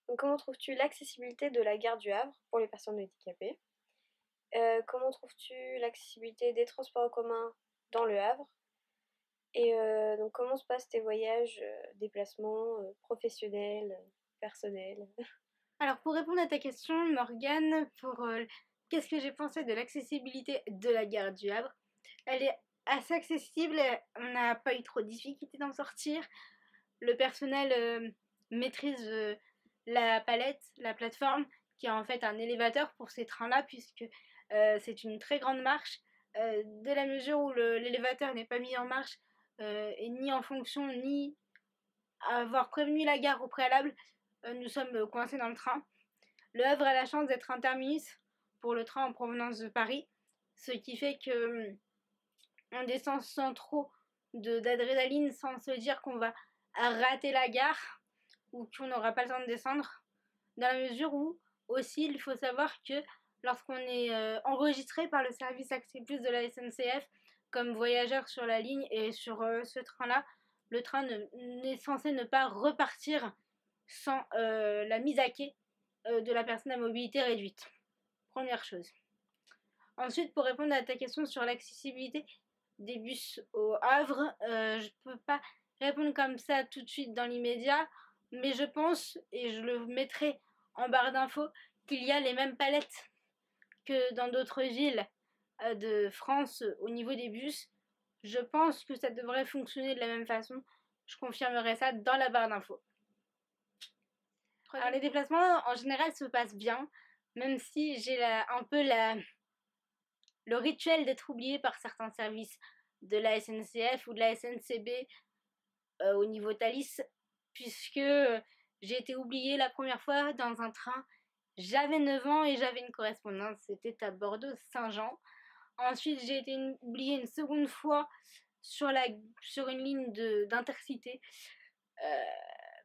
Donc, comment trouves-tu l'accessibilité de la gare du Havre pour les personnes handicapées? Comment trouves-tu l'accessibilité des transports en commun dans le Havre? Et donc comment se passent tes voyages, déplacements, professionnels, personnels? Alors pour répondre à ta question, Morgane, pour qu'est-ce que j'ai pensé de l'accessibilité de la gare du Havre, elle est assez accessible, on n'a pas eu trop de difficultés d'en sortir. Le personnel maîtrise la palette, la plateforme, qui est en fait un élévateur pour ces trains-là, puisque c'est une très grande marche, dès la mesure où l'élévateur n'est pas mis en marche, et ni en fonction, ni avoir prévenu la gare au préalable, nous sommes coincés dans le train. Le Havre a la chance d'être un terminus pour le train en provenance de Paris, ce qui fait que on descend sans trop d'adrénaline, sans se dire qu'on va rater la gare ou qu'on n'aura pas le temps de descendre, dans la mesure où aussi il faut savoir que lorsqu'on est enregistré par le service Accès Plus de la SNCF comme voyageur sur la ligne et sur ce train-là, le train n'est censé ne pas repartir sans la mise à quai de la personne à mobilité réduite. Première chose. Ensuite, pour répondre à ta question sur l'accessibilité des bus au Havre, je ne peux pas répondre comme ça tout de suite dans l'immédiat, mais je pense, et je le mettrai en barre d'infos, qu'il y a les mêmes palettes que dans d'autres villes de France au niveau des bus. Je pense que ça devrait fonctionner de la même façon. Je confirmerai ça dans la barre d'infos. Alors les déplacements en général se passent bien, même si j'ai un peu le rituel d'être oublié par certains services de la SNCF ou de la SNCB au niveau Thalys, puisque j'ai été oubliée la première fois dans un train. J'avais 9 ans et j'avais une correspondance, c'était à Bordeaux-Saint-Jean. Ensuite, j'ai été oubliée une seconde fois sur une ligne d'intercité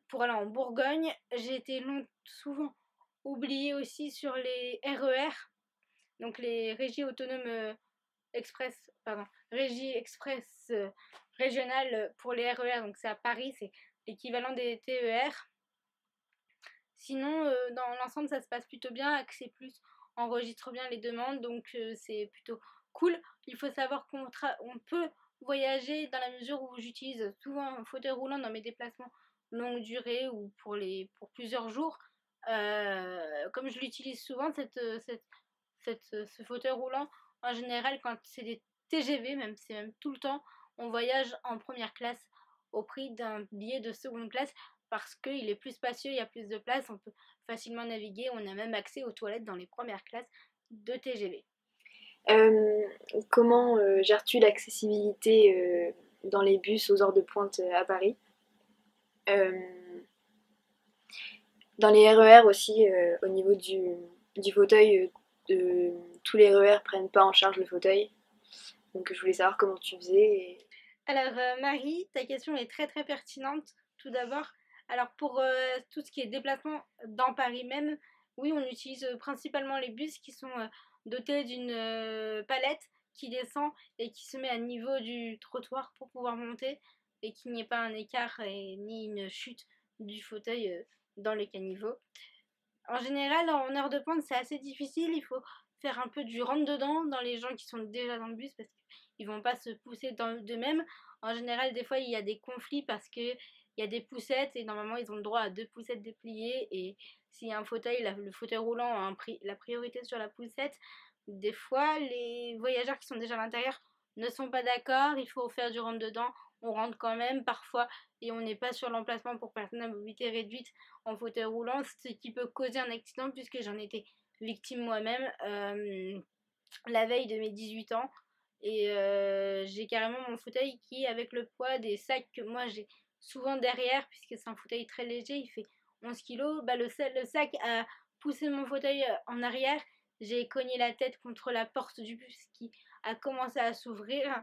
pour aller en Bourgogne. J'ai été souvent oubliée aussi sur les RER, donc les régies autonomes express, pardon, régie express régionale pour les RER, donc c'est à Paris, c'est l'équivalent des TER. Sinon, dans l'ensemble, ça se passe plutôt bien. Accès Plus enregistre bien les demandes, donc c'est plutôt cool. Il faut savoir on peut voyager dans la mesure où j'utilise souvent un fauteuil roulant dans mes déplacements longue durée ou pour plusieurs jours. Comme je l'utilise souvent, ce fauteuil roulant, en général, quand c'est des TGV, c'est même tout le temps, on voyage en première classe au prix d'un billet de seconde classe parce qu'il est plus spacieux, il y a plus de place, on peut facilement naviguer, on a même accès aux toilettes dans les premières classes de TGV. Euh, Comment gères-tu l'accessibilité dans les bus aux heures de pointe à Paris? Euh, Dans les RER aussi, au niveau du fauteuil, tous les RER prennent pas en charge le fauteuil. Donc je voulais savoir comment tu faisais. Alors Marie, ta question est très très pertinente. Tout d'abord, alors pour tout ce qui est déplacement dans Paris même, oui, on utilise principalement les bus qui sont dotés d'une palette qui descend et qui se met à niveau du trottoir pour pouvoir monter et qu'il n'y ait pas un écart ni une chute du fauteuil dans le caniveau. En général, en heure de pointe, c'est assez difficile. Il faut faire un peu du rentre-dedans dans les gens qui sont déjà dans le bus parce qu'ils vont pas se pousser d'eux-mêmes. En général, des fois, il y a des conflits parce qu'il y a des poussettes et normalement, ils ont le droit à 2 poussettes dépliées. Et s'il y a un fauteuil, le fauteuil roulant a la priorité sur la poussette. Des fois, les voyageurs qui sont déjà à l'intérieur ne sont pas d'accord. Il faut faire du rentre-dedans. On rentre quand même parfois et on n'est pas sur l'emplacement pour personnes à mobilité réduite en fauteuil roulant, ce qui peut causer un accident puisque j'en étais victime moi-même la veille de mes 18 ans. Et j'ai carrément mon fauteuil qui, avec le poids des sacs que moi j'ai souvent derrière, puisque c'est un fauteuil très léger, il fait 11 kilos, bah le sac a poussé mon fauteuil en arrière. J'ai cogné la tête contre la porte du bus qui a commencé à s'ouvrir.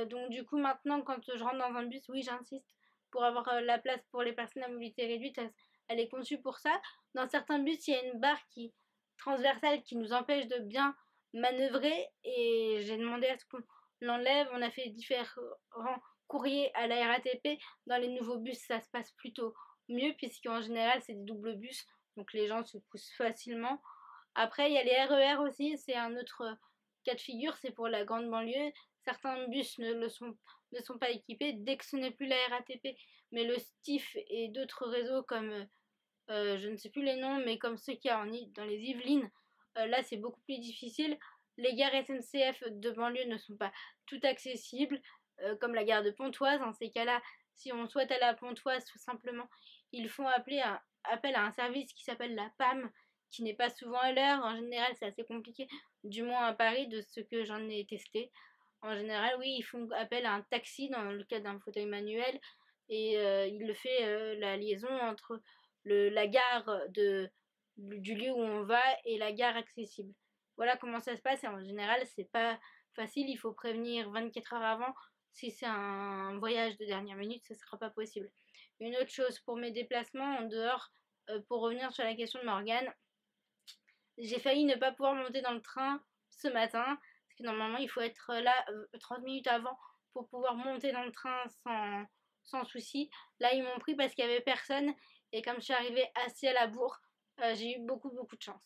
Donc du coup maintenant quand je rentre dans un bus, oui j'insiste pour avoir la place pour les personnes à mobilité réduite, elle est conçue pour ça. Dans certains bus, il y a une barre transversale qui nous empêche de bien manœuvrer et j'ai demandé à ce qu'on l'enlève. On a fait différents courriers à la RATP. Dans les nouveaux bus, ça se passe plutôt mieux puisqu'en général, c'est des doubles bus. donc les gens se poussent facilement. Après, il y a les RER aussi, c'est un autre cas de figure, c'est pour la grande banlieue. Certains bus ne sont pas équipés dès que ce n'est plus la RATP, mais le STIF et d'autres réseaux comme, je ne sais plus les noms, mais comme ceux qu'il y a dans les Yvelines, là c'est beaucoup plus difficile. Les gares SNCF de banlieue ne sont pas toutes accessibles, comme la gare de Pontoise. Dans ces cas-là, si on souhaite aller à Pontoise, tout simplement, ils font appel à un service qui s'appelle la PAM, qui n'est pas souvent à l'heure. En général, c'est assez compliqué, du moins à Paris, de ce que j'en ai testé. En général, oui, ils font appel à un taxi dans le cas d'un fauteuil manuel et il le fait la liaison entre la gare du lieu où on va et la gare accessible. Voilà comment ça se passe et en général, c'est pas facile, il faut prévenir 24 heures avant. Si c'est un voyage de dernière minute, ce sera pas possible. Une autre chose pour mes déplacements en dehors, pour revenir sur la question de Morgane, j'ai failli ne pas pouvoir monter dans le train ce matin, parce que normalement il faut être là 30 minutes avant pour pouvoir monter dans le train sans souci. Là ils m'ont pris parce qu'il n'y avait personne, et comme je suis arrivée assez à la bourre, j'ai eu beaucoup de chance.